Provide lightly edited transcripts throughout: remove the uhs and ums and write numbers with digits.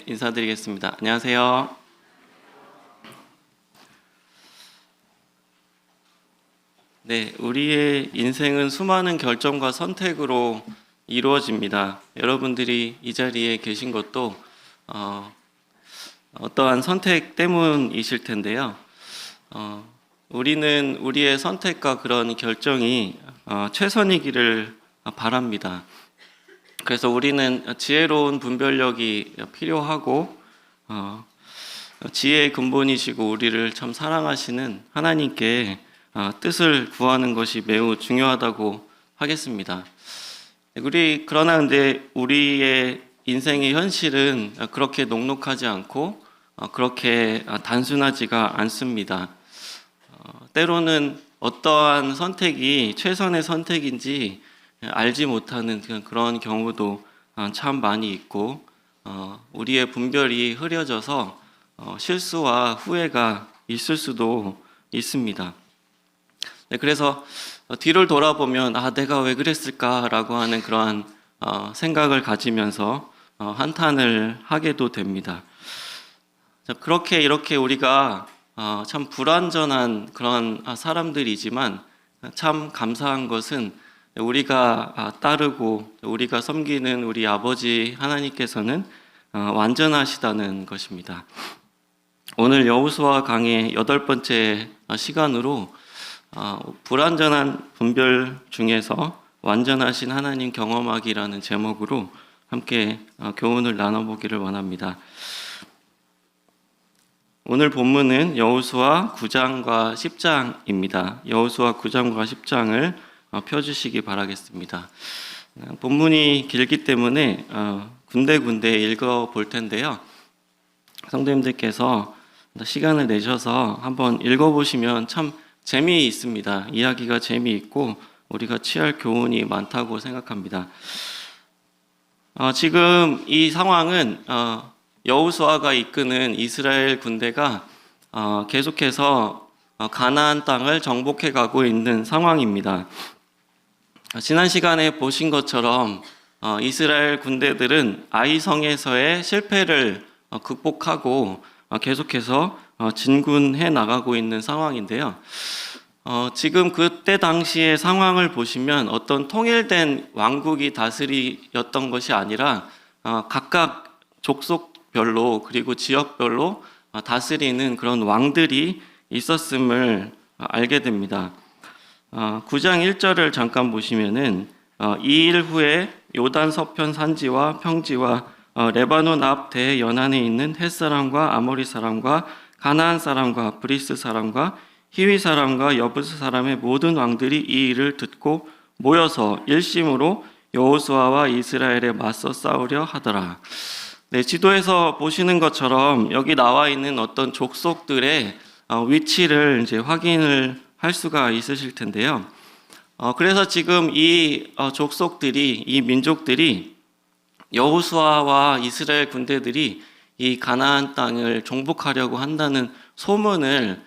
인사드리겠습니다. 안녕하세요. 네, 우리의 인생은 수많은 결정과 선택으로 이루어집니다. 여러분들이 이 자리에 계신 것도 어떠한 선택 때문이실 텐데요. 우리는 우리의 선택과 그런 결정이 최선이기를 바랍니다. 그래서 우리는 지혜로운 분별력이 필요하고 지혜의 근본이시고 우리를 참 사랑하시는 하나님께 뜻을 구하는 것이 매우 중요하다고 하겠습니다. 그러나 근데 우리의 인생의 현실은 그렇게 녹록하지 않고 그렇게 단순하지가 않습니다. 때로는 어떠한 선택이 최선의 선택인지 알지 못하는 그런 경우도 참 많이 있고 우리의 분별이 흐려져서 실수와 후회가 있을 수도 있습니다. 그래서 뒤를 돌아보면 내가 왜 그랬을까라고 하는 그러한 생각을 가지면서 한탄을 하게도 됩니다. 그렇게 이렇게 우리가 참 불완전한 그런 사람들이지만 참 감사한 것은 우리가 따르고 우리가 섬기는 우리 아버지 하나님께서는 완전하시다는 것입니다. 오늘 여호수아 강의 8번째 시간으로 불완전한 분별 중에서 완전하신 하나님 경험하기라는 제목으로 함께 교훈을 나눠보기를 원합니다. 오늘 본문은 여호수아 9장과 10장입니다. 여호수아 9장과 10장을 펴주시기 바라겠습니다. 본문이 길기 때문에 군데군데 읽어볼 텐데요. 성도님들께서 시간을 내셔서 한번 읽어보시면 참 재미있습니다. 이야기가 재미있고 우리가 취할 교훈이 많다고 생각합니다. 지금 이 상황은 여호수아가 이끄는 이스라엘 군대가 계속해서 가나안 땅을 정복해 가고 있는 상황입니다. 지난 시간에 보신 것처럼 이스라엘 군대들은 아이성에서의 실패를 극복하고 계속해서 진군해 나가고 있는 상황인데요. 지금 그때 당시의 상황을 보시면 어떤 통일된 왕국이 다스리였던 것이 아니라 각각 족속별로 그리고 지역별로 다스리는 그런 왕들이 있었음을 알게 됩니다. 9장 1절을 잠깐 보시면은 2일 후에 요단 서편 산지와 평지와 레바논 앞 대연안에 있는 헷 사람과 아모리 사람과 가나안 사람과 브리스 사람과 히위 사람과 여부스 사람의 모든 왕들이 이 일을 듣고 모여서 일심으로 여호수아와 이스라엘에 맞서 싸우려 하더라. 네, 지도에서 보시는 것처럼 여기 나와 있는 어떤 족속들의 위치를 이제 확인을 할 수가 있으실 텐데요. 그래서 지금 이 족속들이, 이 민족들이 여호수아와 이스라엘 군대들이 이 가나안 땅을 정복하려고 한다는 소문을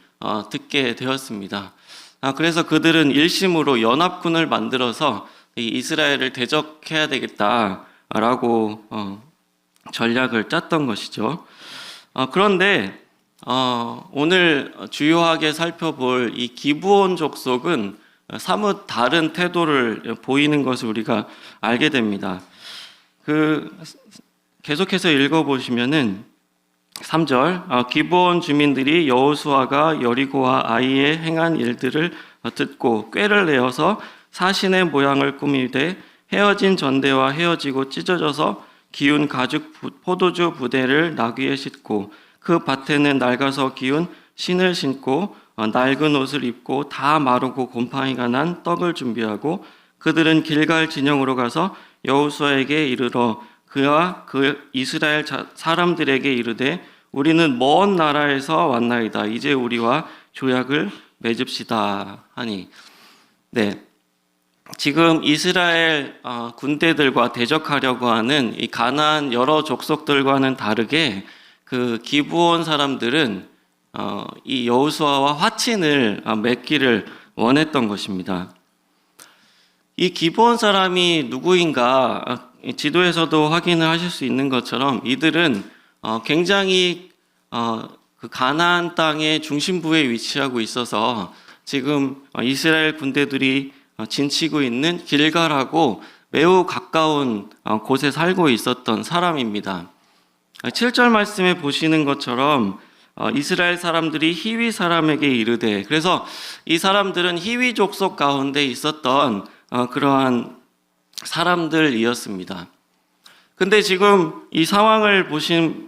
듣게 되었습니다. 그래서 그들은 일심으로 연합군을 만들어서 이 이스라엘을 대적해야 되겠다라고 전략을 짰던 것이죠. 그런데 오늘 주요하게 살펴볼 이 기브온 족속은 사뭇 다른 태도를 보이는 것을 우리가 알게 됩니다. 계속해서 읽어보시면은 3절 기브온 주민들이 여호수아가 여리고와 아이에 행한 일들을 듣고 꾀를 내어서 사신의 모양을 꾸미되 헤어진 전대와 헤어지고 찢어져서 기운 가죽 포도주 부대를 나귀에 싣고 그 밭에는 낡아서 기운 신을 신고 낡은 옷을 입고 다 마르고 곰팡이가 난 떡을 준비하고 그들은 길갈 진영으로 가서 여호수아에게 이르러 그와 그 이스라엘 사람들에게 이르되 우리는 먼 나라에서 왔나이다. 이제 우리와 조약을 맺읍시다 하니. 네, 지금 이스라엘 군대들과 대적하려고 하는 이 가나안 여러 족속들과는 다르게 그 기브온 사람들은 이 여호수아와 화친을 맺기를 원했던 것입니다. 이 기브온 사람이 누구인가 지도에서도 확인을 하실 수 있는 것처럼 이들은 굉장히 그 가나안 땅의 중심부에 위치하고 있어서 지금 이스라엘 군대들이 진치고 있는 길갈하고 매우 가까운 곳에 살고 있었던 사람입니다. 7절 말씀에 보시는 것처럼 이스라엘 사람들이 히위 사람에게 이르되, 그래서 이 사람들은 히위 족속 가운데 있었던 그러한 사람들이었습니다. 근데 지금 이 상황을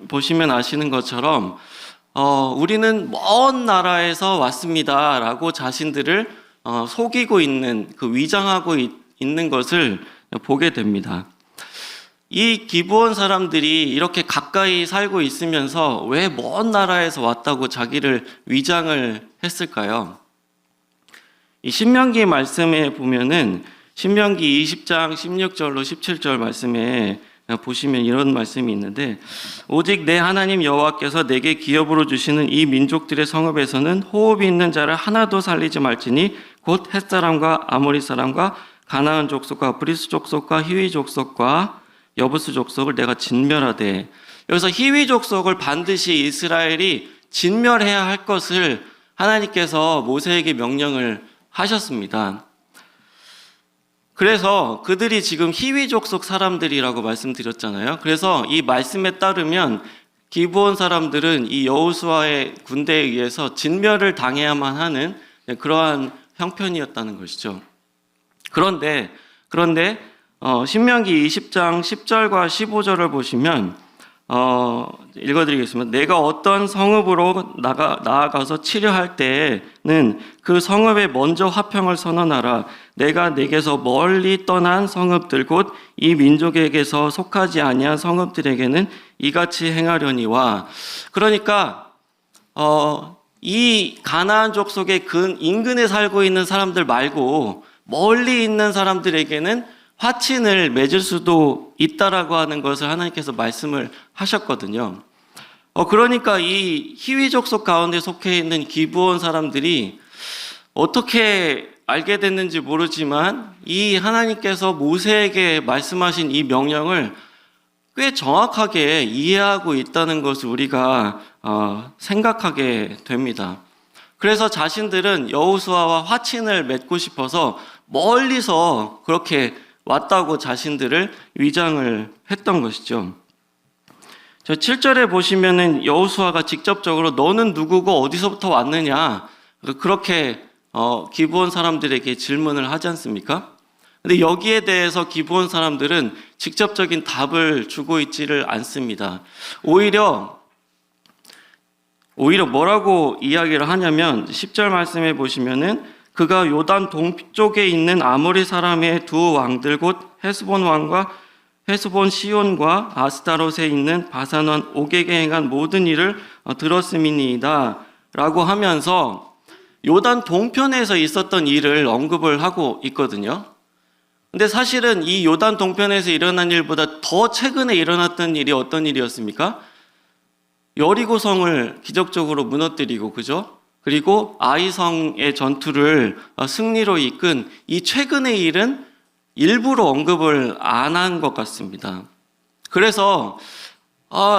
보시면 아시는 것처럼 우리는 먼 나라에서 왔습니다 라고 자신들을 속이고 있는, 그 위장하고 있는 것을 보게 됩니다. 이 기브온 사람들이 이렇게 가까이 살고 있으면서 왜 먼 나라에서 왔다고 자기를 위장을 했을까요? 이 신명기 말씀에 보면은 신명기 20장 16절로 17절 말씀에 보시면 이런 말씀이 있는데, 오직 내 하나님 여호와께서 내게 기업으로 주시는 이 민족들의 성읍에서는 호흡이 있는 자를 하나도 살리지 말지니 곧 헷사람과 아모리 사람과 가나안 족속과 브리스 족속과 히위 족속과 여부스 족속을 내가 진멸하되, 여기서 히위 족속을 반드시 이스라엘이 진멸해야 할 것을 하나님께서 모세에게 명령을 하셨습니다. 그래서 그들이 지금 히위 족속 사람들이라고 말씀드렸잖아요. 그래서 이 말씀에 따르면 기브온 사람들은 이 여호수아의 군대에 의해서 진멸을 당해야만 하는 그러한 형편이었다는 것이죠. 그런데 신명기 20장 10절과 15절을 보시면 읽어드리겠습니다. 내가 어떤 성읍으로 나아가서 치료할 때에는 그 성읍에 먼저 화평을 선언하라. 내가 내게서 멀리 떠난 성읍들 곧 이 민족에게서 속하지 아니한 성읍들에게는 이같이 행하려니와. 그러니까 이 가나안 족속의 인근에 살고 있는 사람들 말고 멀리 있는 사람들에게는 화친을 맺을 수도 있다라고 하는 것을 하나님께서 말씀을 하셨거든요. 그러니까 이 히위 족속 가운데 속해 있는 기브온 사람들이 어떻게 알게 됐는지 모르지만 이 하나님께서 모세에게 말씀하신 이 명령을 꽤 정확하게 이해하고 있다는 것을 우리가 생각하게 됩니다. 그래서 자신들은 여호수아와 화친을 맺고 싶어서 멀리서 그렇게 왔다고 자신들을 위장을 했던 것이죠. 저 7절에 보시면은 여호수아가 직접적으로 너는 누구고 어디서부터 왔느냐 그렇게 기브온 사람들에게 질문을 하지 않습니까? 근데 여기에 대해서 기브온 사람들은 직접적인 답을 주고 있지를 않습니다. 오히려 뭐라고 이야기를 하냐면 10절 말씀에 보시면은 그가 요단 동쪽에 있는 아모리 사람의 두 왕들 곧 헤스본 왕과 헤스본 시온과 아스타롯에 있는 바산원 옥에게 행한 모든 일을 들었음이니이다 라고 하면서 요단 동편에서 있었던 일을 언급을 하고 있거든요. 근데 사실은 이 요단 동편에서 일어난 일보다 더 최근에 일어났던 일이 어떤 일이었습니까? 여리고성을 기적적으로 무너뜨리고, 그죠? 그리고 아이성의 전투를 승리로 이끈 이 최근의 일은 일부러 언급을 안 한 것 같습니다. 그래서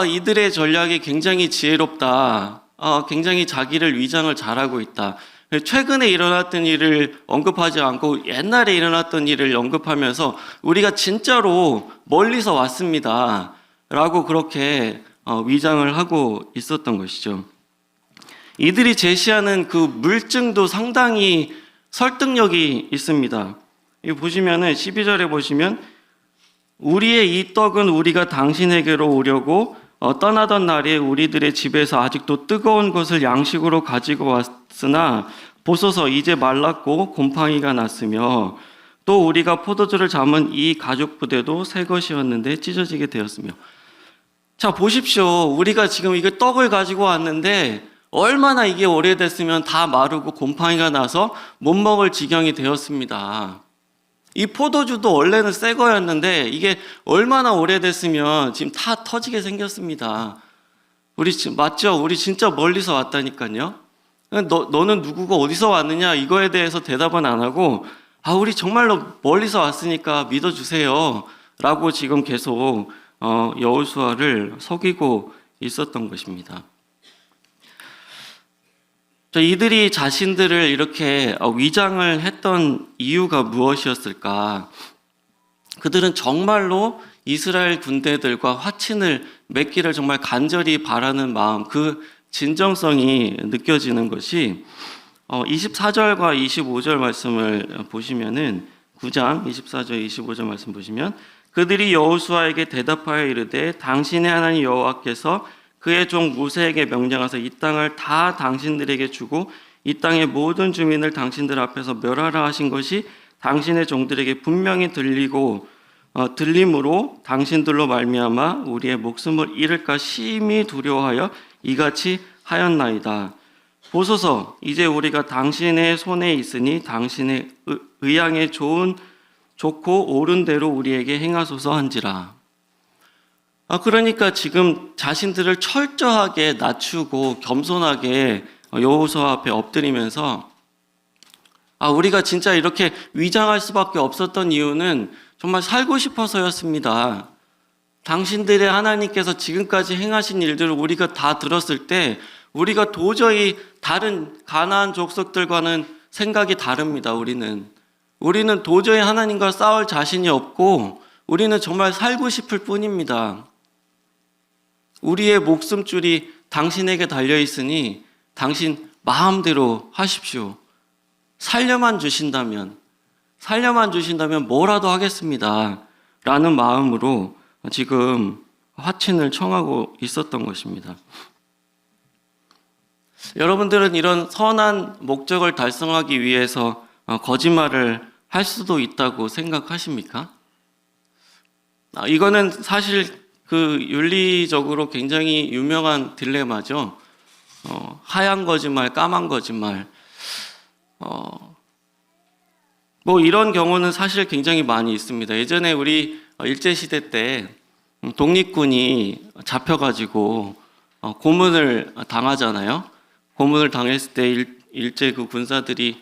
이들의 전략이 굉장히 지혜롭다. 굉장히 자기를 위장을 잘하고 있다. 최근에 일어났던 일을 언급하지 않고 옛날에 일어났던 일을 언급하면서 우리가 진짜로 멀리서 왔습니다 라고 그렇게 위장을 하고 있었던 것이죠. 이들이 제시하는 그 물증도 상당히 설득력이 있습니다. 이 보시면은 12절에 보시면 우리의 이 떡은 우리가 당신에게로 오려고 떠나던 날에 우리들의 집에서 아직도 뜨거운 것을 양식으로 가지고 왔으나 보소서 이제 말랐고 곰팡이가 났으며 또 우리가 포도주를 담은 이 가죽 부대도 새 것이었는데 찢어지게 되었으며. 자, 보십시오. 우리가 지금 이거 떡을 가지고 왔는데 얼마나 이게 오래됐으면 다 마르고 곰팡이가 나서 못 먹을 지경이 되었습니다. 이 포도주도 원래는 새 거였는데 이게 얼마나 오래됐으면 지금 다 터지게 생겼습니다. 맞죠? 우리 진짜 멀리서 왔다니까요. 너는 누구고 어디서 왔느냐 이거에 대해서 대답은 안 하고 우리 정말로 멀리서 왔으니까 믿어주세요 라고 지금 계속 여호수아를 속이고 있었던 것입니다. 이들이 자신들을 이렇게 위장을 했던 이유가 무엇이었을까? 그들은 정말로 이스라엘 군대들과 화친을 맺기를 정말 간절히 바라는 마음, 그 진정성이 느껴지는 것이 24절과 25절 말씀을 보시면은 9장 24절 25절 말씀 보시면 그들이 여호수아에게 대답하여 이르되 당신의 하나님 여호와께서 그의 종 모세에게 명령하사 이 땅을 다 당신들에게 주고 이 땅의 모든 주민을 당신들 앞에서 멸하라 하신 것이 당신의 종들에게 분명히 들림으로 당신들로 말미암아 우리의 목숨을 잃을까 심히 두려워하여 이같이 하였나이다. 보소서 이제 우리가 당신의 손에 있으니 당신의 의향에 좋고 옳은 대로 우리에게 행하소서 한지라. 그러니까 지금 자신들을 철저하게 낮추고 겸손하게 여호수아 앞에 엎드리면서 우리가 진짜 이렇게 위장할 수밖에 없었던 이유는 정말 살고 싶어서였습니다. 당신들의 하나님께서 지금까지 행하신 일들을 우리가 다 들었을 때 우리가 도저히 다른 가나안 족속들과는 생각이 다릅니다. 우리는 도저히 하나님과 싸울 자신이 없고 우리는 정말 살고 싶을 뿐입니다. 우리의 목숨줄이 당신에게 달려있으니 당신 마음대로 하십시오. 살려만 주신다면 뭐라도 하겠습니다. 라는 마음으로 지금 화친을 청하고 있었던 것입니다. 여러분들은 이런 선한 목적을 달성하기 위해서 거짓말을 할 수도 있다고 생각하십니까? 이거는 사실 그 윤리적으로 굉장히 유명한 딜레마죠. 하얀 거짓말, 까만 거짓말. 이런 경우는 사실 굉장히 많이 있습니다. 예전에 우리 일제시대 때 독립군이 잡혀가지고 고문을 당하잖아요. 고문을 당했을 때 일제 그 군사들이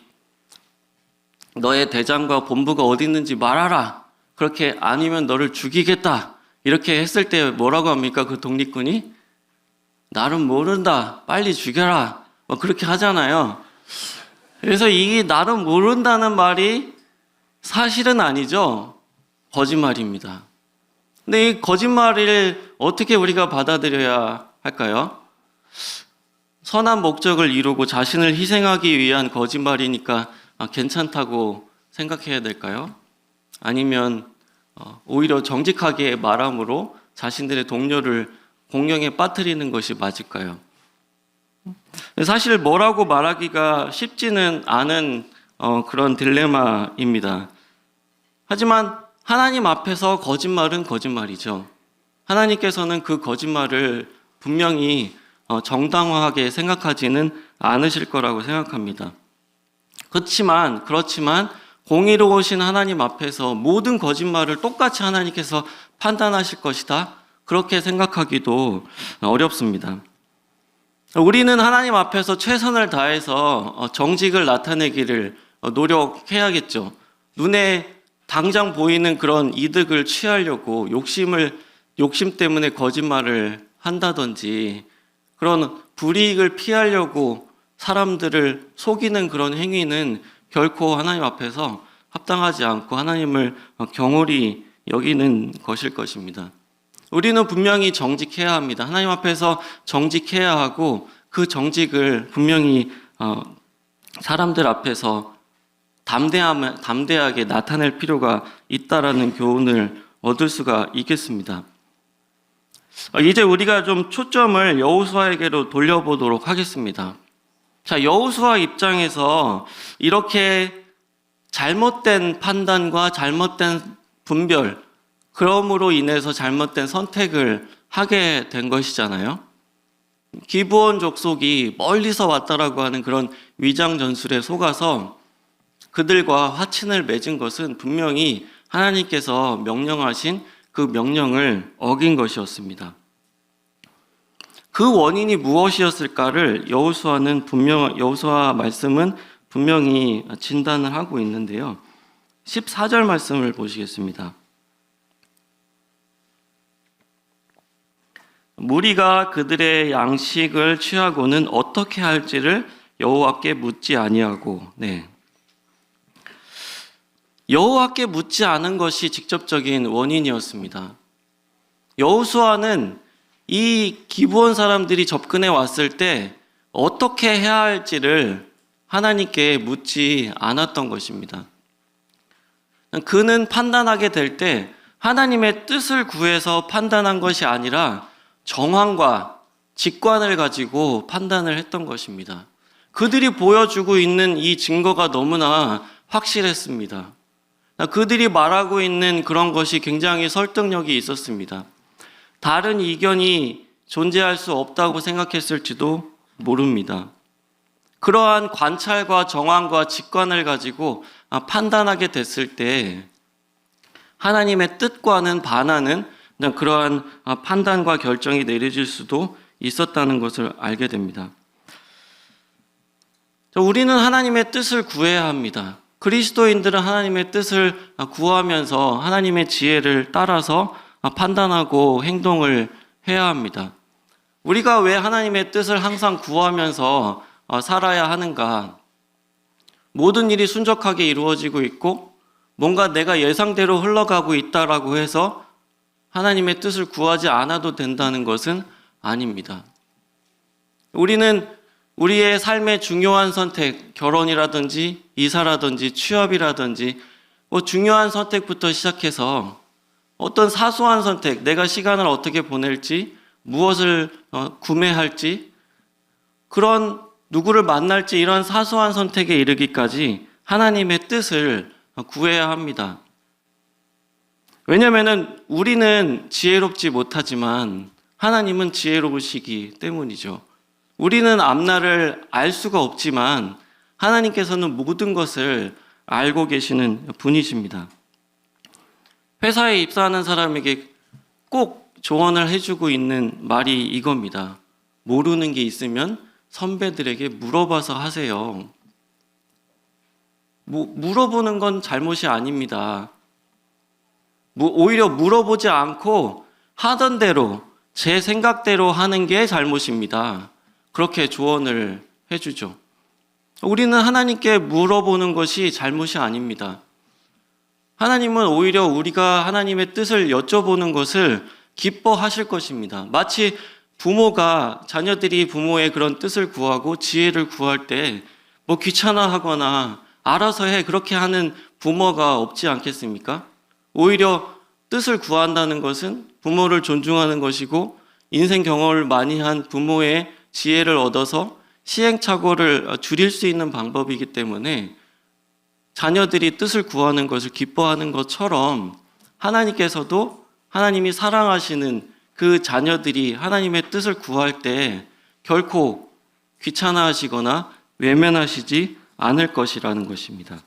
너의 대장과 본부가 어디 있는지 말하라. 그렇게 아니면 너를 죽이겠다. 이렇게 했을 때 뭐라고 합니까? 그 독립군이? 나는 모른다. 빨리 죽여라. 그렇게 하잖아요. 그래서 이 나는 모른다는 말이 사실은 아니죠. 거짓말입니다. 근데 이 거짓말을 어떻게 우리가 받아들여야 할까요? 선한 목적을 이루고 자신을 희생하기 위한 거짓말이니까 괜찮다고 생각해야 될까요? 아니면 오히려 정직하게 말함으로 자신들의 동료를 공경에 빠뜨리는 것이 맞을까요? 사실 뭐라고 말하기가 쉽지는 않은 그런 딜레마입니다. 하지만 하나님 앞에서 거짓말은 거짓말이죠. 하나님께서는 그 거짓말을 분명히 정당화하게 생각하지는 않으실 거라고 생각합니다. 그렇지만 공의로우신 하나님 앞에서 모든 거짓말을 똑같이 하나님께서 판단하실 것이다. 그렇게 생각하기도 어렵습니다. 우리는 하나님 앞에서 최선을 다해서 정직을 나타내기를 노력해야겠죠. 눈에 당장 보이는 그런 이득을 취하려고 욕심 때문에 거짓말을 한다든지 그런 불이익을 피하려고 사람들을 속이는 그런 행위는 결코 하나님 앞에서 합당하지 않고 하나님을 경홀히 여기는 것일 것입니다. 우리는 분명히 정직해야 합니다. 하나님 앞에서 정직해야 하고 그 정직을 분명히 사람들 앞에서 담대하게 나타낼 필요가 있다라는 교훈을 얻을 수가 있겠습니다. 이제 우리가 좀 초점을 여호수아에게로 돌려보도록 하겠습니다. 자, 여호수아 입장에서 이렇게 잘못된 판단과 잘못된 분별, 그러므로 인해서 잘못된 선택을 하게 된 것이잖아요. 기브온 족속이 멀리서 왔다라고 하는 그런 위장 전술에 속아서 그들과 화친을 맺은 것은 분명히 하나님께서 명령하신 그 명령을 어긴 것이었습니다. 그 원인이 무엇이었을까를 여호수아 말씀은 분명히 진단을 하고 있는데요. 14절 말씀을 보시겠습니다. 무리가 그들의 양식을 취하고는 어떻게 할지를 여호와께 묻지 아니하고, 여호와께 묻지 않은 것이 직접적인 원인이었습니다. 여호수아는 이 기브온 사람들이 접근해 왔을 때 어떻게 해야 할지를 하나님께 묻지 않았던 것입니다. 그는 판단하게 될 때 하나님의 뜻을 구해서 판단한 것이 아니라 정황과 직관을 가지고 판단을 했던 것입니다. 그들이 보여주고 있는 이 증거가 너무나 확실했습니다. 그들이 말하고 있는 그런 것이 굉장히 설득력이 있었습니다. 다른 이견이 존재할 수 없다고 생각했을지도 모릅니다. 그러한 관찰과 정황과 직관을 가지고 판단하게 됐을 때 하나님의 뜻과는 반하는 그러한 판단과 결정이 내려질 수도 있었다는 것을 알게 됩니다. 우리는 하나님의 뜻을 구해야 합니다. 그리스도인들은 하나님의 뜻을 구하면서 하나님의 지혜를 따라서 판단하고 행동을 해야 합니다. 우리가 왜 하나님의 뜻을 항상 구하면서 살아야 하는가? 모든 일이 순적하게 이루어지고 있고 뭔가 내가 예상대로 흘러가고 있다라고 해서 하나님의 뜻을 구하지 않아도 된다는 것은 아닙니다. 우리는 우리의 삶의 중요한 선택, 결혼이라든지 이사라든지 취업이라든지 중요한 선택부터 시작해서 어떤 사소한 선택, 내가 시간을 어떻게 보낼지, 무엇을 구매할지, 그런 누구를 만날지 이런 사소한 선택에 이르기까지 하나님의 뜻을 구해야 합니다. 왜냐하면 우리는 지혜롭지 못하지만 하나님은 지혜로우시기 때문이죠. 우리는 앞날을 알 수가 없지만 하나님께서는 모든 것을 알고 계시는 분이십니다. 회사에 입사하는 사람에게 꼭 조언을 해주고 있는 말이 이겁니다. 모르는 게 있으면 선배들에게 물어봐서 하세요. 물어보는 건 잘못이 아닙니다. 오히려 물어보지 않고 하던 대로 제 생각대로 하는 게 잘못입니다. 그렇게 조언을 해주죠. 우리는 하나님께 물어보는 것이 잘못이 아닙니다. 하나님은 오히려 우리가 하나님의 뜻을 여쭤보는 것을 기뻐하실 것입니다. 마치 부모가 자녀들이 부모의 그런 뜻을 구하고 지혜를 구할 때 귀찮아하거나 알아서 해 그렇게 하는 부모가 없지 않겠습니까? 오히려 뜻을 구한다는 것은 부모를 존중하는 것이고 인생 경험을 많이 한 부모의 지혜를 얻어서 시행착오를 줄일 수 있는 방법이기 때문에 자녀들이 뜻을 구하는 것을 기뻐하는 것처럼 하나님께서도 하나님이 사랑하시는 그 자녀들이 하나님의 뜻을 구할 때 결코 귀찮아하시거나 외면하시지 않을 것이라는 것입니다.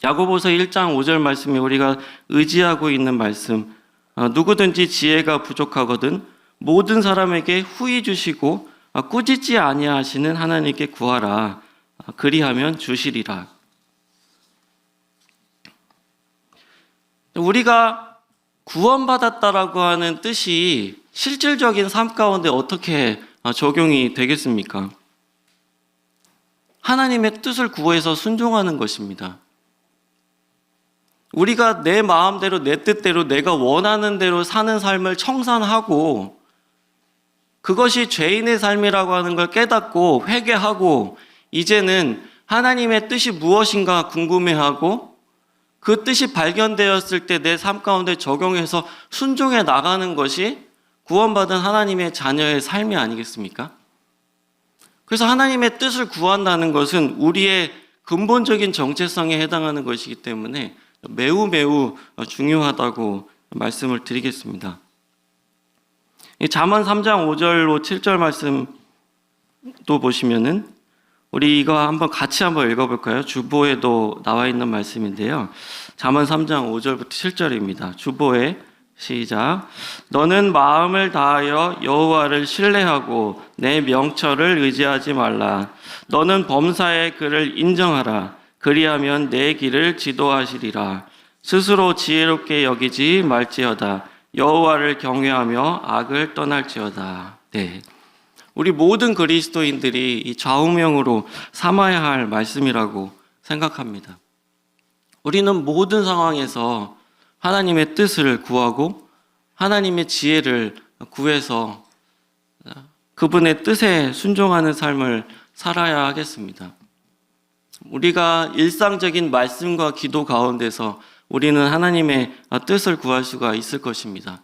야고보서 1장 5절 말씀에 우리가 의지하고 있는 말씀, 누구든지 지혜가 부족하거든 모든 사람에게 후히 주시고 꾸짖지 아니하시는 하나님께 구하라. 그리하면 주시리라. 우리가 구원받았다라고 하는 뜻이 실질적인 삶 가운데 어떻게 적용이 되겠습니까? 하나님의 뜻을 구해서 순종하는 것입니다. 우리가 내 마음대로 내 뜻대로 내가 원하는 대로 사는 삶을 청산하고 그것이 죄인의 삶이라고 하는 걸 깨닫고 회개하고 이제는 하나님의 뜻이 무엇인가 궁금해하고 그 뜻이 발견되었을 때 내 삶 가운데 적용해서 순종해 나가는 것이 구원받은 하나님의 자녀의 삶이 아니겠습니까? 그래서 하나님의 뜻을 구한다는 것은 우리의 근본적인 정체성에 해당하는 것이기 때문에 매우 중요하다고 말씀을 드리겠습니다. 잠언 3장 5절로 7절 말씀 또 보시면은 우리 이거 같이 한번 읽어볼까요? 주보에도 나와 있는 말씀인데요. 잠언 3장 5절부터 7절입니다. 주보에 시작. 너는 마음을 다하여 여호와를 신뢰하고 내 명철을 의지하지 말라. 너는 범사의 그를 인정하라. 그리하면 내 길을 지도하시리라. 스스로 지혜롭게 여기지 말지어다. 여호와를 경외하며 악을 떠날지어다. 네. 우리 모든 그리스도인들이 이 좌우명으로 삼아야 할 말씀이라고 생각합니다. 우리는 모든 상황에서 하나님의 뜻을 구하고 하나님의 지혜를 구해서 그분의 뜻에 순종하는 삶을 살아야 하겠습니다. 우리가 일상적인 말씀과 기도 가운데서 우리는 하나님의 뜻을 구할 수가 있을 것입니다.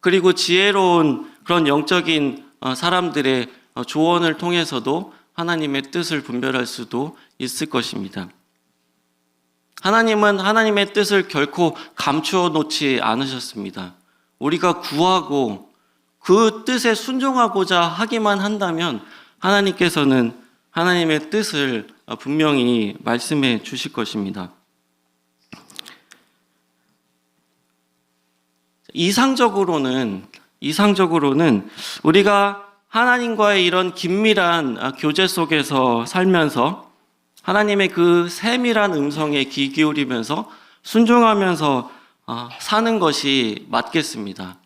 그리고 지혜로운 그런 영적인 사람들의 조언을 통해서도 하나님의 뜻을 분별할 수도 있을 것입니다. 하나님은 하나님의 뜻을 결코 감추어 놓지 않으셨습니다. 우리가 구하고 그 뜻에 순종하고자 하기만 한다면 하나님께서는 하나님의 뜻을 분명히 말씀해 주실 것입니다. 이상적으로는 우리가 하나님과의 이런 긴밀한 교제 속에서 살면서 하나님의 그 세밀한 음성에 귀 기울이면서 순종하면서 사는 것이 맞겠습니다.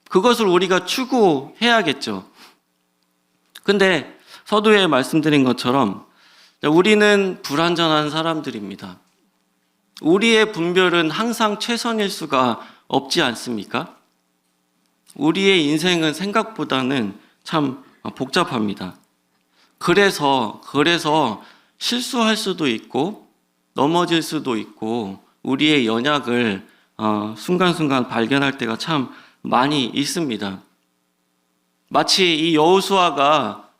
그것을 우리가 추구해야겠죠. 근데 서두에 말씀드린 것처럼 우리는 불완전한 사람들입니다. 우리의 분별은 항상 최선일 수가 없지 않습니까? 우리의 인생은 생각보다는 참 복잡합니다. 그래서 실수할 수도 있고 넘어질 수도 있고 우리의 연약을 순간순간 발견할 때가 참 많이 있습니다. 마치 이 여호수아가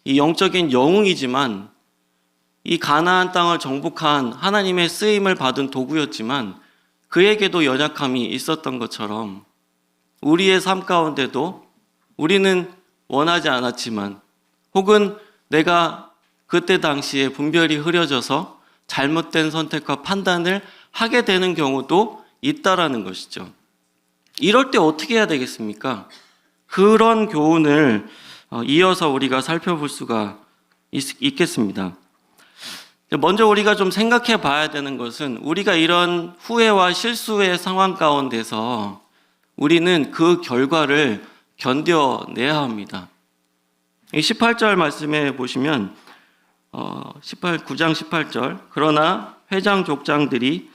이 영적인 영웅이지만 이 가나안 땅을 정복한 하나님의 쓰임을 받은 도구였지만 그에게도 연약함이 있었던 것처럼 우리의 삶 가운데도 우리는 원하지 않았지만 혹은 내가 그때 당시에 분별이 흐려져서 잘못된 선택과 판단을 하게 되는 경우도 있다라는 것이죠. 이럴 때 어떻게 해야 되겠습니까? 그런 교훈을 이어서 우리가 살펴볼 수가 있겠습니다. 먼저 우리가 좀 생각해 봐야 되는 것은 우리가 이런 후회와 실수의 상황 가운데서 우리는 그 결과를 견뎌내야 합니다. 18절 말씀에 보시면 9장 18절 그러나 회장 족장들이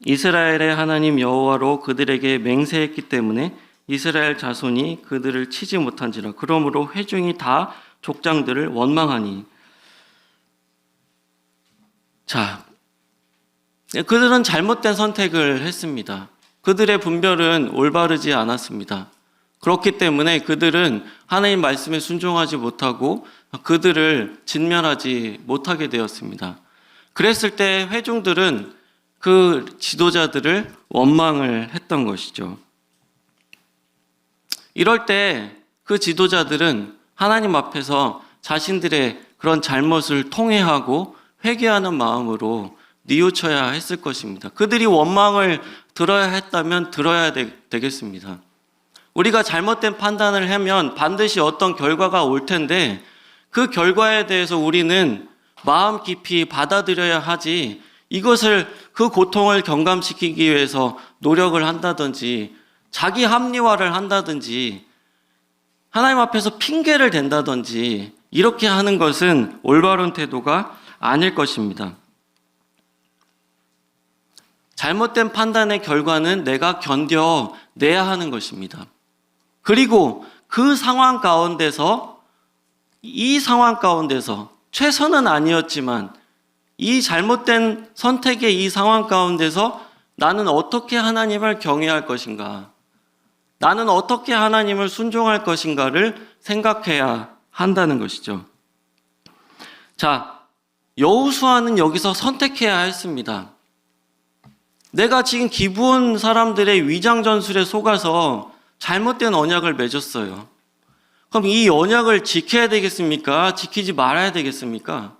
이스라엘의 하나님 여호와로 그들에게 맹세했기 때문에 이스라엘 자손이 그들을 치지 못한지라. 그러므로 회중이 다 족장들을 원망하니. 자, 그들은 잘못된 선택을 했습니다. 그들의 분별은 올바르지 않았습니다. 그렇기 때문에 그들은 하나님 말씀에 순종하지 못하고 그들을 진멸하지 못하게 되었습니다. 그랬을 때 회중들은 그 지도자들을 원망을 했던 것이죠. 이럴 때 그 지도자들은 하나님 앞에서 자신들의 그런 잘못을 통회하고 회개하는 마음으로 뉘우쳐야 했을 것입니다. 그들이 원망을 들어야 했다면 들어야 되겠습니다. 우리가 잘못된 판단을 하면 반드시 어떤 결과가 올 텐데 그 결과에 대해서 우리는 마음 깊이 받아들여야 하지 이것을 그 고통을 경감시키기 위해서 노력을 한다든지 자기 합리화를 한다든지 하나님 앞에서 핑계를 댄다든지 이렇게 하는 것은 올바른 태도가 아닐 것입니다. 잘못된 판단의 결과는 내가 견뎌내야 하는 것입니다. 그리고 그 상황 가운데서 이 상황 가운데서 최선은 아니었지만 이 잘못된 선택의 이 상황 가운데서 나는 어떻게 하나님을 경외할 것인가? 나는 어떻게 하나님을 순종할 것인가를 생각해야 한다는 것이죠. 자, 여호수아는 여기서 선택해야 했습니다. 내가 지금 기브온 사람들의 위장 전술에 속아서 잘못된 언약을 맺었어요. 그럼 이 언약을 지켜야 되겠습니까? 지키지 말아야 되겠습니까?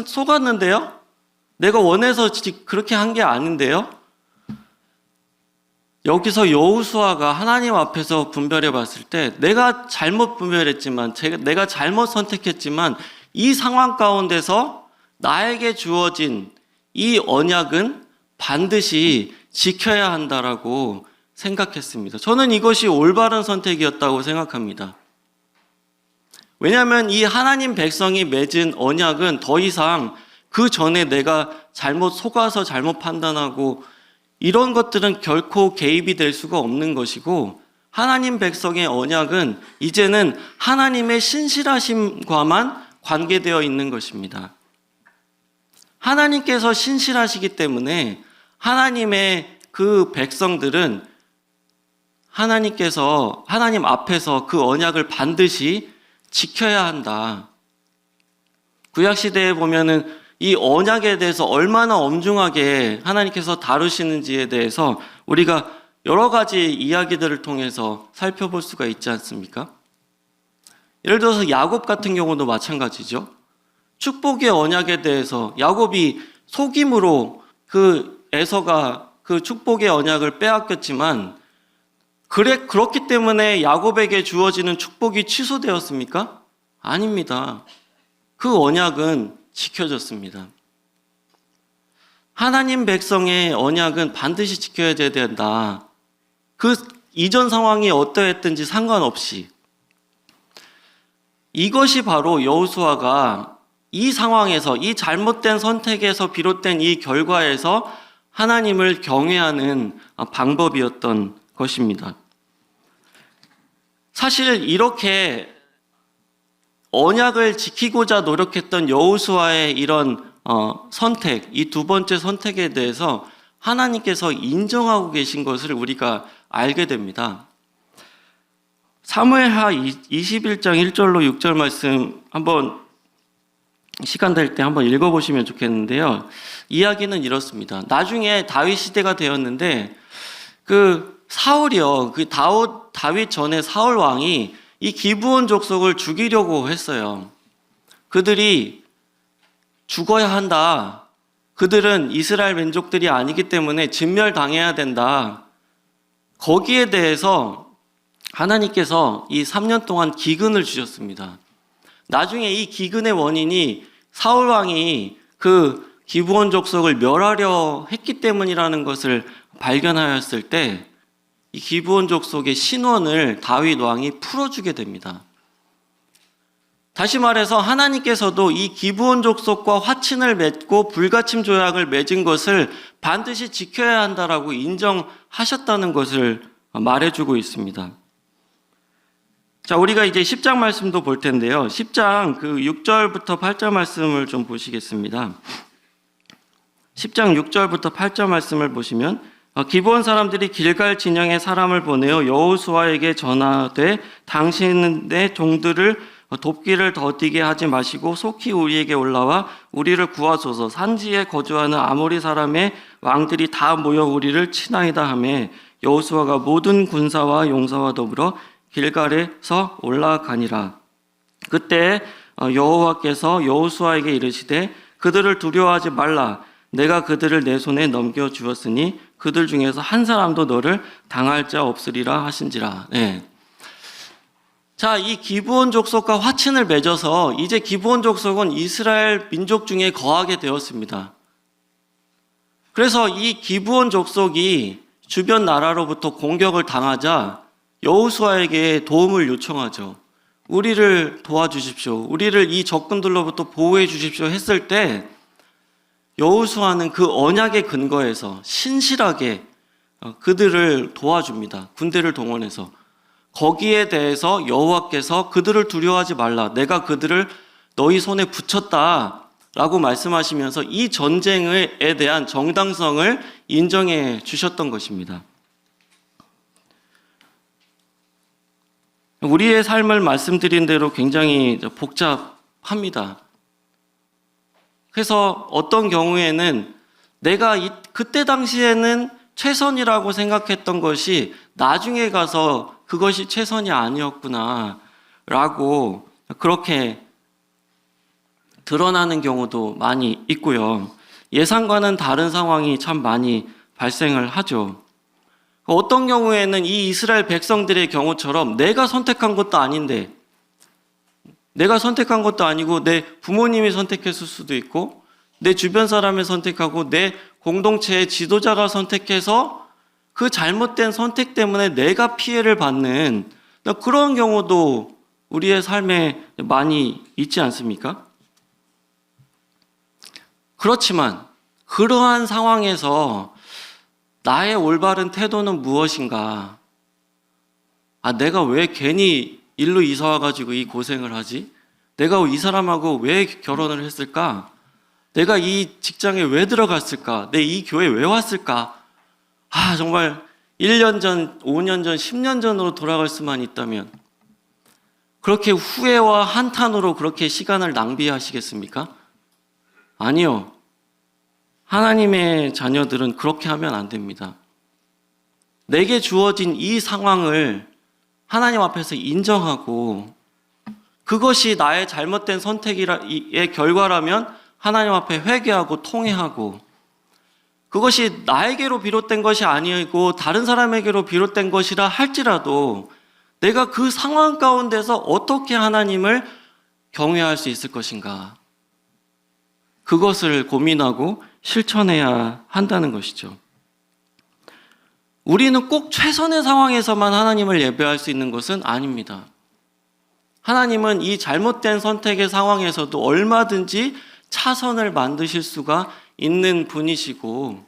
속았는데요? 내가 원해서 그렇게 한 게 아닌데요? 여기서 여호수아가 하나님 앞에서 분별해 봤을 때 내가 잘못 분별했지만 내가 잘못 선택했지만 이 상황 가운데서 나에게 주어진 이 언약은 반드시 지켜야 한다라고 생각했습니다. 저는 이것이 올바른 선택이었다고 생각합니다. 왜냐하면 이 하나님 백성이 맺은 언약은 더 이상 그 전에 내가 잘못 속아서 잘못 판단하고 이런 것들은 결코 개입이 될 수가 없는 것이고, 하나님 백성의 언약은 이제는 하나님의 신실하심과만 관계되어 있는 것입니다. 하나님께서 신실하시기 때문에 하나님의 그 백성들은 하나님 앞에서 그 언약을 반드시 지켜야 한다. 구약시대에 보면은 이 언약에 대해서 얼마나 엄중하게 하나님께서 다루시는지에 대해서 우리가 여러 가지 이야기들을 통해서 살펴볼 수가 있지 않습니까? 예를 들어서 야곱 같은 경우도 마찬가지죠. 축복의 언약에 대해서 야곱이 속임으로 그 에서가 그 축복의 언약을 빼앗겼지만 그렇기 때문에 야곱에게 주어지는 축복이 취소되었습니까? 아닙니다. 그 언약은 지켜졌습니다. 하나님 백성의 언약은 반드시 지켜야 된다. 그 이전 상황이 어떠했든지 상관없이. 이것이 바로 여호수아가 이 상황에서, 이 잘못된 선택에서 비롯된 이 결과에서 하나님을 경외하는 방법이었던 것입니다. 사실 이렇게 언약을 지키고자 노력했던 여호수아의 이런 선택, 이 두 번째 선택에 대해서 하나님께서 인정하고 계신 것을 우리가 알게 됩니다. 사무엘하 21장 1절로 6절 말씀 한번 시간 될 때 한번 읽어보시면 좋겠는데요. 이야기는 이렇습니다. 나중에 다윗 시대가 되었는데 그 사울이요, 그 다윗 전에 사울 왕이 이 기브온 족속을 죽이려고 했어요. 그들이 죽어야 한다. 그들은 이스라엘 민족들이 아니기 때문에 진멸당해야 된다. 거기에 대해서 하나님께서 이 3년 동안 기근을 주셨습니다. 나중에 이 기근의 원인이 사울 왕이 그 기브온 족속을 멸하려 했기 때문이라는 것을 발견하였을 때 이 기브온 족속의 신원을 다윗 왕이 풀어주게 됩니다. 다시 말해서 하나님께서도 이 기브온 족속과 화친을 맺고 불가침 조약을 맺은 것을 반드시 지켜야 한다라고 인정하셨다는 것을 말해주고 있습니다. 자, 우리가 이제 10장 말씀도 볼 텐데요. 10장 그 6절부터 8절 말씀을 좀 보시겠습니다. 10장 6절부터 8절 말씀을 보시면 기브온 사람들이 길갈 진영에 사람을 보내어 여호수아에게 전하되 당신의 종들을 돕기를 더디게 하지 마시고 속히 우리에게 올라와 우리를 구하소서. 산지에 거주하는 아모리 사람의 왕들이 다 모여 우리를 치나이다 하매 여호수아가 모든 군사와 용사와 더불어 길갈에서 올라가니라. 그때 여호와께서 여호수아에게 이르시되 그들을 두려워하지 말라. 내가 그들을 내 손에 넘겨 주었으니 그들 중에서 한 사람도 너를 당할 자 없으리라 하신지라. 네. 자, 이 기브온 족속과 화친을 맺어서 이제 기브온 족속은 이스라엘 민족 중에 거하게 되었습니다. 그래서 이 기브온 족속이 주변 나라로부터 공격을 당하자 여호수아에게 도움을 요청하죠. 우리를 도와주십시오. 우리를 이 적군들로부터 보호해 주십시오 했을 때 여호수아는 그 언약의 근거에서 신실하게 그들을 도와줍니다. 군대를 동원해서. 거기에 대해서 여호와께서 그들을 두려워하지 말라. 내가 그들을 너희 손에 붙였다 라고 말씀하시면서 이 전쟁에 대한 정당성을 인정해 주셨던 것입니다. 우리의 삶을 말씀드린 대로 굉장히 복잡합니다. 그래서 어떤 경우에는 내가 그때 당시에는 최선이라고 생각했던 것이 나중에 가서 그것이 최선이 아니었구나 라고 그렇게 드러나는 경우도 많이 있고요. 예상과는 다른 상황이 참 많이 발생을 하죠. 어떤 경우에는 이 이스라엘 백성들의 경우처럼 내가 선택한 것도 아닌데, 내가 선택한 것도 아니고 내 부모님이 선택했을 수도 있고 내 주변 사람이 선택하고 내 공동체의 지도자가 선택해서 그 잘못된 선택 때문에 내가 피해를 받는 그런 경우도 우리의 삶에 많이 있지 않습니까? 그렇지만 그러한 상황에서 나의 올바른 태도는 무엇인가? 내가 왜 괜히 일로 이사 와가지고 이 고생을 하지? 내가 이 사람하고 왜 결혼을 했을까? 내가 이 직장에 왜 들어갔을까? 내 이 교회에 왜 왔을까? 정말 1년 전, 5년 전, 10년 전으로 돌아갈 수만 있다면 그렇게 후회와 한탄으로 그렇게 시간을 낭비하시겠습니까? 아니요. 하나님의 자녀들은 그렇게 하면 안 됩니다. 내게 주어진 이 상황을 하나님 앞에서 인정하고 그것이 나의 잘못된 선택의 결과라면 하나님 앞에 회개하고 통회하고 그것이 나에게로 비롯된 것이 아니고 다른 사람에게로 비롯된 것이라 할지라도 내가 그 상황 가운데서 어떻게 하나님을 경외할 수 있을 것인가? 그것을 고민하고 실천해야 한다는 것이죠. 우리는 꼭 최선의 상황에서만 하나님을 예배할 수 있는 것은 아닙니다. 하나님은 이 잘못된 선택의 상황에서도 얼마든지 차선을 만드실 수가 있는 분이시고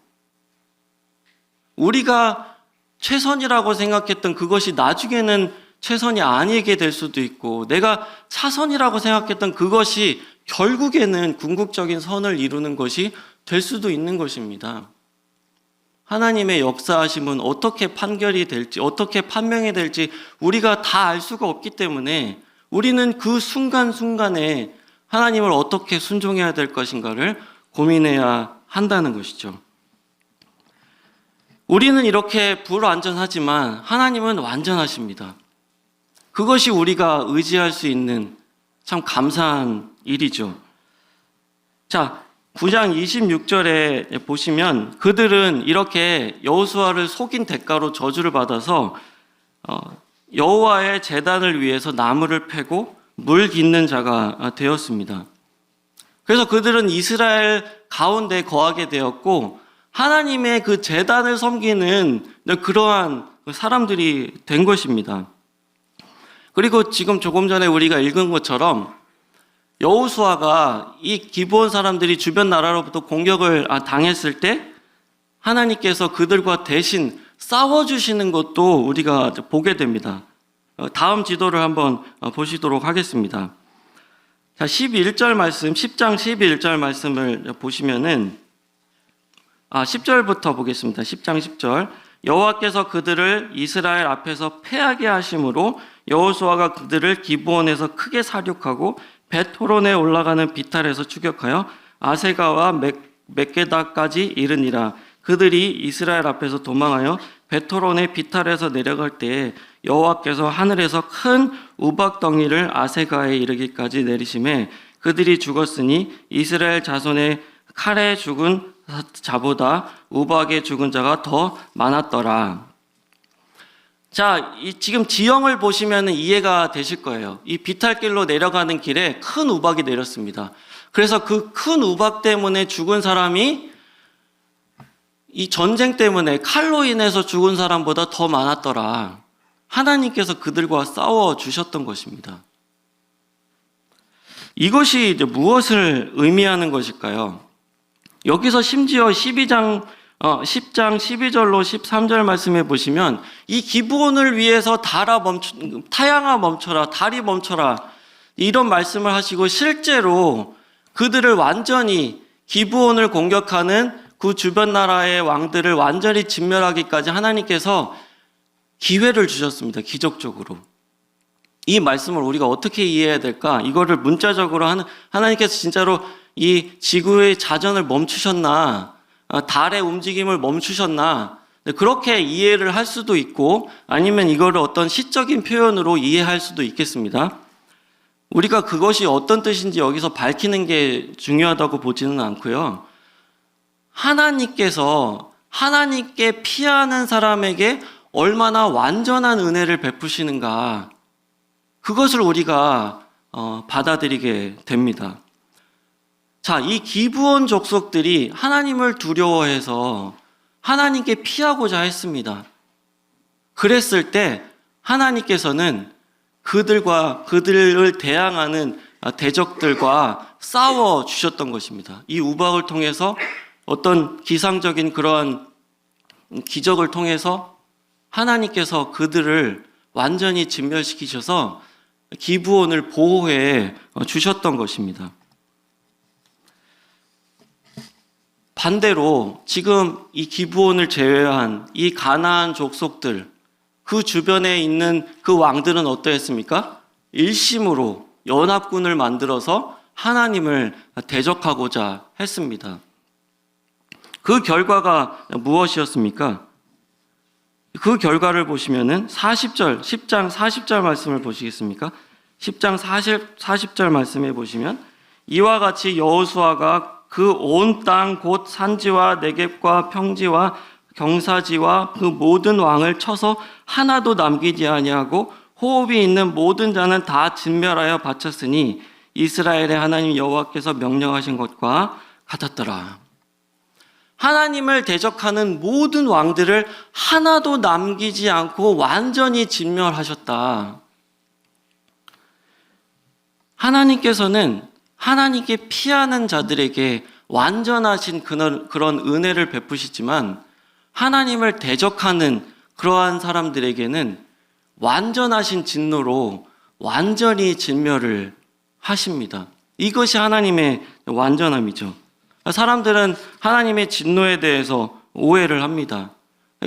우리가 최선이라고 생각했던 그것이 나중에는 최선이 아니게 될 수도 있고 내가 차선이라고 생각했던 그것이 결국에는 궁극적인 선을 이루는 것이 될 수도 있는 것입니다. 하나님의 역사하심은 어떻게 판결이 될지 어떻게 판명이 될지 우리가 다 알 수가 없기 때문에 우리는 그 순간순간에 하나님을 어떻게 순종해야 될 것인가를 고민해야 한다는 것이죠. 우리는 이렇게 불완전하지만 하나님은 완전하십니다. 그것이 우리가 의지할 수 있는 참 감사한 일이죠. 자, 9장 26절에 보시면 그들은 이렇게 여호수아를 속인 대가로 저주를 받아서 여호와의 제단을 위해서 나무를 패고 물 깃는 자가 되었습니다. 그래서 그들은 이스라엘 가운데 거하게 되었고 하나님의 그 제단을 섬기는 그러한 사람들이 된 것입니다. 그리고 지금 조금 전에 우리가 읽은 것처럼 여호수아가 이 기브온 사람들이 주변 나라로부터 공격을 당했을 때 하나님께서 그들과 대신 싸워주시는 것도 우리가 보게 됩니다. 다음 지도를 한번 보시도록 하겠습니다. 자, 11절 말씀, 10장 11절 말씀을 보시면은 10절부터 보겠습니다. 10장 10절. 여호와께서 그들을 이스라엘 앞에서 패하게 하심으로 여호수아가 그들을 기브온에서 크게 사륙하고 벳호론에 올라가는 비탈에서 추격하여 아세가와 멕게다까지 이르니라. 그들이 이스라엘 앞에서 도망하여 벳호론의 비탈에서 내려갈 때에 여호와께서 하늘에서 큰 우박덩이를 아세가에 이르기까지 내리심에 그들이 죽었으니 이스라엘 자손의 칼에 죽은 자보다 우박에 죽은 자가 더 많았더라. 자, 지금 지형을 보시면 이해가 되실 거예요. 이 비탈길로 내려가는 길에 큰 우박이 내렸습니다. 그래서 그 큰 우박 때문에 죽은 사람이 이 전쟁 때문에 칼로 인해서 죽은 사람보다 더 많았더라. 하나님께서 그들과 싸워 주셨던 것입니다. 이것이 이제 무엇을 의미하는 것일까요? 여기서 심지어 10장 12절로 13절 말씀에 보시면 이 기브온을 위해서 타양아 멈춰라, 달이 멈춰라 이런 말씀을 하시고 실제로 그들을 완전히 기브온을 공격하는 그 주변 나라의 왕들을 완전히 진멸하기까지 하나님께서 기회를 주셨습니다. 기적적으로. 이 말씀을 우리가 어떻게 이해해야 될까? 이거를 문자적으로 하나님께서 진짜로 이 지구의 자전을 멈추셨나? 달의 움직임을 멈추셨나? 그렇게 이해를 할 수도 있고 아니면 이거를 어떤 시적인 표현으로 이해할 수도 있겠습니다. 우리가 그것이 어떤 뜻인지 여기서 밝히는 게 중요하다고 보지는 않고요. 하나님께서 하나님께 피하는 사람에게 얼마나 완전한 은혜를 베푸시는가 그것을 우리가 받아들이게 됩니다. 자, 이 기브온 족속들이 하나님을 두려워해서 하나님께 피하고자 했습니다. 그랬을 때 하나님께서는 그들을 대항하는 대적들과 싸워 주셨던 것입니다. 이 우박을 통해서 어떤 기상적인 그러한 기적을 통해서 하나님께서 그들을 완전히 진멸시키셔서 기브온을 보호해 주셨던 것입니다. 반대로 지금 이 기브온을 제외한 이 가나안 족속들, 그 주변에 있는 그 왕들은 어떠했습니까? 일심으로 연합군을 만들어서 하나님을 대적하고자 했습니다. 그 결과가 무엇이었습니까? 그 결과를 보시면은 10장 40절 말씀을 보시겠습니까? 10장 40절 말씀에 보시면 이와 같이 여호수아가 그 온 땅 곧 산지와 네겝과 평지와 경사지와 그 모든 왕을 쳐서 하나도 남기지 아니하고 호흡이 있는 모든 자는 다 진멸하여 바쳤으니 이스라엘의 하나님 여호와께서 명령하신 것과 같았더라. 하나님을 대적하는 모든 왕들을 하나도 남기지 않고 완전히 진멸하셨다. 하나님께서는 하나님께 피하는 자들에게 완전하신 그런 은혜를 베푸시지만 하나님을 대적하는 그러한 사람들에게는 완전하신 진노로 완전히 진멸을 하십니다. 이것이 하나님의 완전함이죠. 사람들은 하나님의 진노에 대해서 오해를 합니다.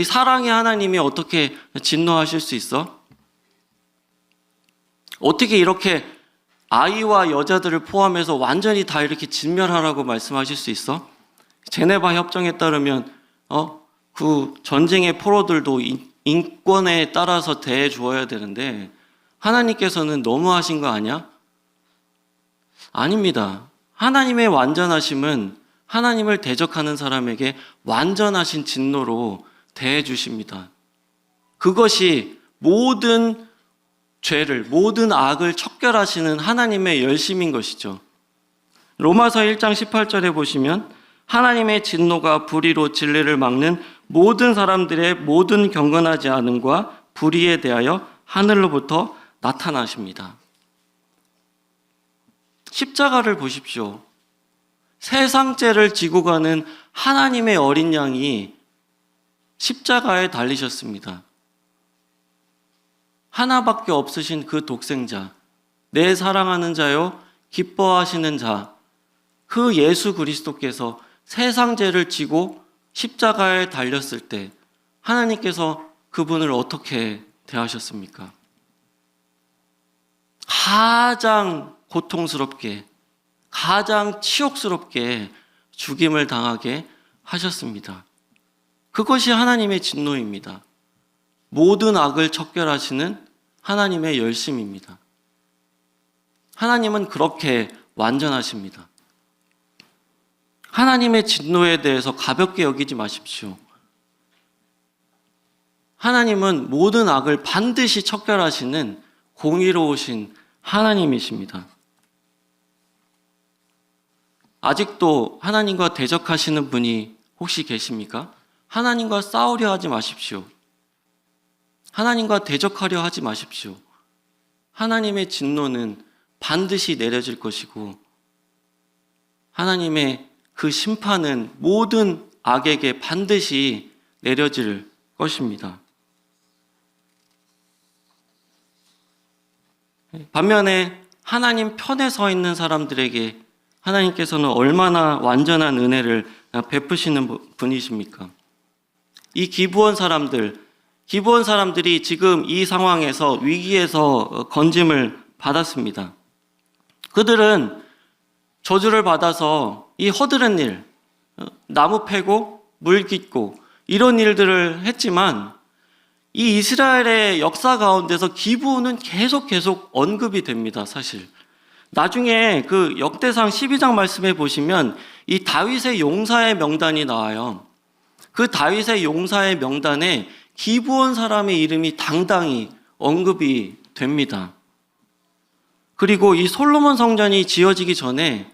사랑의 하나님이 어떻게 진노하실 수 있어? 어떻게 이렇게 아이와 여자들을 포함해서 완전히 다 이렇게 진멸하라고 말씀하실 수 있어? 제네바 협정에 따르면 그 전쟁의 포로들도 인권에 따라서 대해 주어야 되는데 하나님께서는 너무하신 거 아니야? 아닙니다. 하나님의 완전하심은 하나님을 대적하는 사람에게 완전하신 진노로 대해 주십니다. 그것이 모든 죄를, 모든 악을 척결하시는 하나님의 열심인 것이죠. 로마서 1장 18절에 보시면 하나님의 진노가 불의로 진리를 막는 모든 사람들의 모든 경건하지 않음과 불의에 대하여 하늘로부터 나타나십니다. 십자가를 보십시오. 세상 죄를 지고 가는 하나님의 어린 양이 십자가에 달리셨습니다. 하나밖에 없으신 그 독생자, 내 사랑하는 자요, 기뻐하시는 자, 그 예수 그리스도께서 세상 죄를 지고 십자가에 달렸을 때 하나님께서 그분을 어떻게 대하셨습니까? 가장 고통스럽게, 가장 치욕스럽게 죽임을 당하게 하셨습니다. 그것이 하나님의 진노입니다. 모든 악을 척결하시는 하나님의 열심입니다. 하나님은 그렇게 완전하십니다. 하나님의 진노에 대해서 가볍게 여기지 마십시오. 하나님은 모든 악을 반드시 척결하시는 공의로우신 하나님이십니다. 아직도 하나님과 대적하시는 분이 혹시 계십니까? 하나님과 싸우려 하지 마십시오. 하나님과 대적하려 하지 마십시오. 하나님의 진노는 반드시 내려질 것이고 하나님의 그 심판은 모든 악에게 반드시 내려질 것입니다. 반면에 하나님 편에 서 있는 사람들에게 하나님께서는 얼마나 완전한 은혜를 베푸시는 분이십니까? 이 기브온 사람들이 지금 이 상황에서 위기에서 건짐을 받았습니다. 그들은 저주를 받아서 이 허드렛 일, 나무 패고 물 깃고 이런 일들을 했지만 이 이스라엘의 역사 가운데서 기브온은 계속 언급이 됩니다, 사실. 나중에 그 역대상 12장 말씀에 보시면 이 다윗의 용사의 명단이 나와요. 그 다윗의 용사의 명단에 기브온 사람의 이름이 당당히 언급이 됩니다. 그리고 이 솔로몬 성전이 지어지기 전에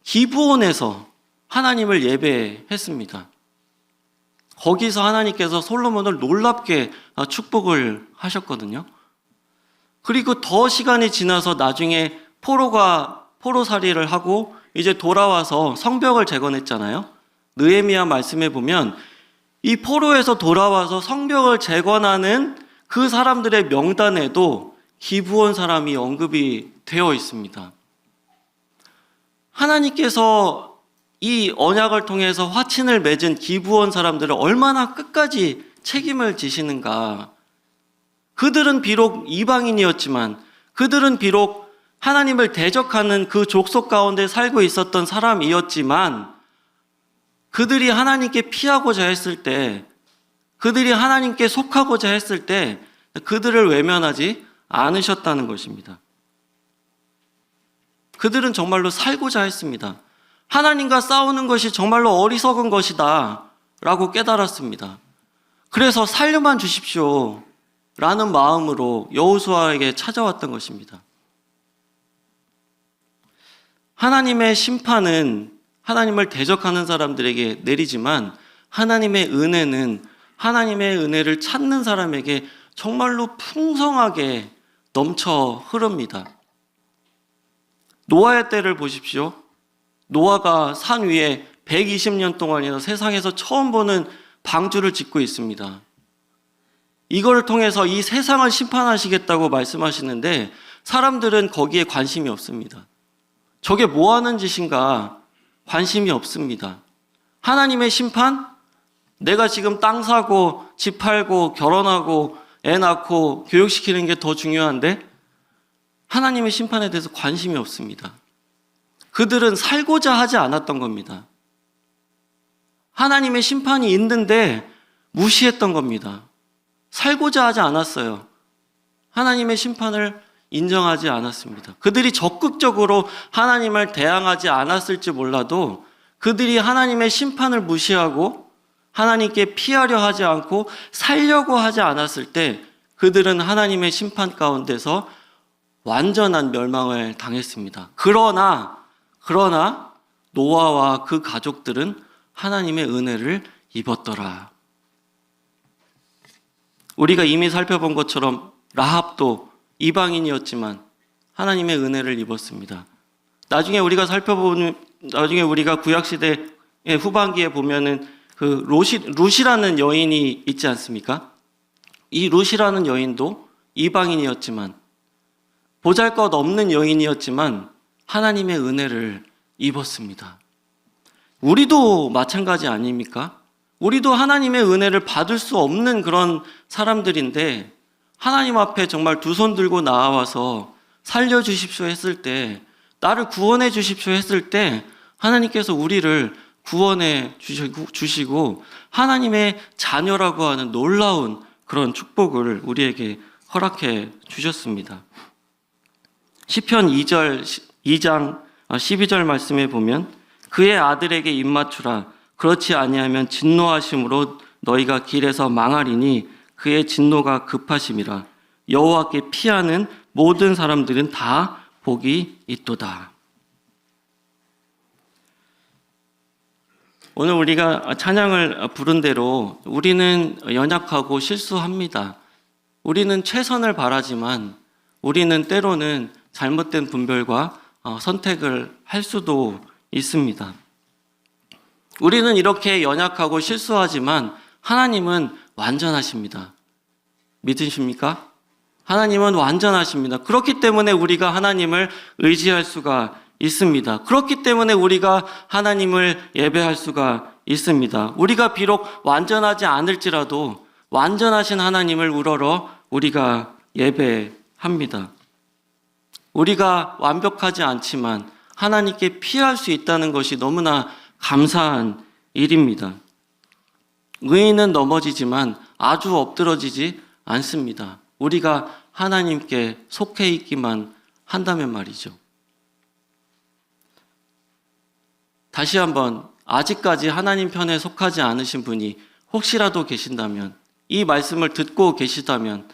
기브온에서 하나님을 예배했습니다. 거기서 하나님께서 솔로몬을 놀랍게 축복을 하셨거든요. 그리고 더 시간이 지나서 나중에 포로살이를 하고 이제 돌아와서 성벽을 재건했잖아요. 느헤미야 말씀에 보면 이 포로에서 돌아와서 성벽을 재건하는 그 사람들의 명단에도 기브온 사람이 언급이 되어 있습니다. 하나님께서 이 언약을 통해서 화친을 맺은 기브온 사람들을 얼마나 끝까지 책임을 지시는가. 그들은 비록 이방인이었지만, 그들은 비록 하나님을 대적하는 그 족속 가운데 살고 있었던 사람이었지만, 그들이 하나님께 피하고자 했을 때, 그들이 하나님께 속하고자 했을 때 그들을 외면하지 않으셨다는 것입니다. 그들은 정말로 살고자 했습니다. 하나님과 싸우는 것이 정말로 어리석은 것이다 라고 깨달았습니다. 그래서 살려만 주십시오 라는 마음으로 여호수아에게 찾아왔던 것입니다. 하나님의 심판은 하나님을 대적하는 사람들에게 내리지만 하나님의 은혜는 하나님의 은혜를 찾는 사람에게 정말로 풍성하게 넘쳐 흐릅니다. 노아의 때를 보십시오. 노아가 산 위에 120년 동안이나 세상에서 처음 보는 방주를 짓고 있습니다. 이걸 통해서 이 세상을 심판하시겠다고 말씀하시는데 사람들은 거기에 관심이 없습니다. 저게 뭐 하는 짓인가 관심이 없습니다. 하나님의 심판? 내가 지금 땅 사고 집 팔고 결혼하고 애 낳고 교육시키는 게 더 중요한데 하나님의 심판에 대해서 관심이 없습니다. 그들은 살고자 하지 않았던 겁니다. 하나님의 심판이 있는데 무시했던 겁니다. 살고자 하지 않았어요. 하나님의 심판을 인정하지 않았습니다. 그들이 적극적으로 하나님을 대항하지 않았을지 몰라도 그들이 하나님의 심판을 무시하고 하나님께 피하려 하지 않고 살려고 하지 않았을 때 그들은 하나님의 심판 가운데서 완전한 멸망을 당했습니다. 그러나 노아와 그 가족들은 하나님의 은혜를 입었더라. 우리가 이미 살펴본 것처럼 라합도 이방인이었지만 하나님의 은혜를 입었습니다. 나중에 우리가 구약시대 후반기에 보면은 그 룻이라는 여인이 있지 않습니까? 이 룻이라는 여인도 이방인이었지만 보잘것없는 여인이었지만 하나님의 은혜를 입었습니다. 우리도 마찬가지 아닙니까? 우리도 하나님의 은혜를 받을 수 없는 그런 사람들인데 하나님 앞에 정말 두 손 들고 나와서 살려주십시오 했을 때, 나를 구원해 주십시오 했을 때 하나님께서 우리를 구원해 주시고 하나님의 자녀라고 하는 놀라운 그런 축복을 우리에게 허락해 주셨습니다. 시편 2장 12절 말씀에 보면 그의 아들에게 입맞추라. 그렇지 아니하면 진노하심으로 너희가 길에서 망하리니 그의 진노가 급하심이라. 여호와께 피하는 모든 사람들은 다 복이 있도다. 오늘 우리가 찬양을 부른 대로 우리는 연약하고 실수합니다. 우리는 최선을 바라지만 우리는 때로는 잘못된 분별과 선택을 할 수도 있습니다. 우리는 이렇게 연약하고 실수하지만 하나님은 완전하십니다. 믿으십니까? 하나님은 완전하십니다. 그렇기 때문에 우리가 하나님을 의지할 수가 있습니다. 그렇기 때문에 우리가 하나님을 예배할 수가 있습니다. 우리가 비록 완전하지 않을지라도 완전하신 하나님을 우러러 우리가 예배합니다. 우리가 완벽하지 않지만 하나님께 피할 수 있다는 것이 너무나 감사한 일입니다. 의인은 넘어지지만 아주 엎드러지지 않습니다. 우리가 하나님께 속해 있기만 한다면 말이죠. 다시 한번 아직까지 하나님 편에 속하지 않으신 분이 혹시라도 계신다면, 이 말씀을 듣고 계시다면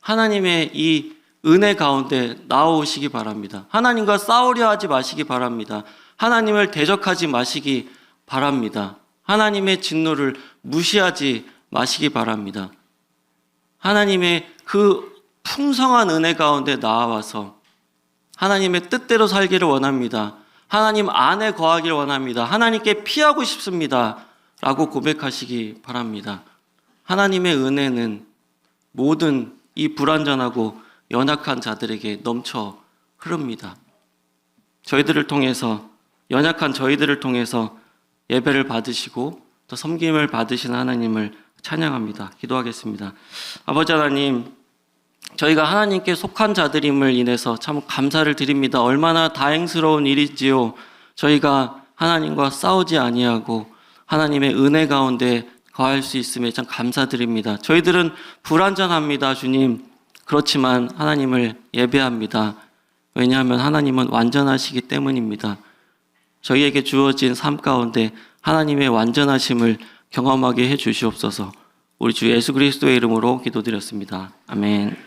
하나님의 이 은혜 가운데 나오시기 바랍니다. 하나님과 싸우려 하지 마시기 바랍니다. 하나님을 대적하지 마시기 바랍니다. 하나님의 진노를 무시하지 마시기 바랍니다. 하나님의 그 풍성한 은혜 가운데 나와서 하나님의 뜻대로 살기를 원합니다. 하나님 안에 거하기를 원합니다. 하나님께 피하고 싶습니다. 라고 고백하시기 바랍니다. 하나님의 은혜는 모든 이 불완전하고 연약한 자들에게 넘쳐 흐릅니다. 저희들을 통해서, 연약한 저희들을 통해서 예배를 받으시고 또 섬김을 받으신 하나님을 찬양합니다. 기도하겠습니다. 아버지 하나님, 저희가 하나님께 속한 자들임을 인해서 참 감사를 드립니다. 얼마나 다행스러운 일이지요. 저희가 하나님과 싸우지 아니하고 하나님의 은혜 가운데 거할 수 있음에 참 감사드립니다. 저희들은 불완전합니다, 주님. 그렇지만 하나님을 예배합니다. 왜냐하면 하나님은 완전하시기 때문입니다. 저희에게 주어진 삶 가운데 하나님의 완전하심을 경험하게 해 주시옵소서. 우리 주 예수 그리스도의 이름으로 기도드렸습니다. 아멘.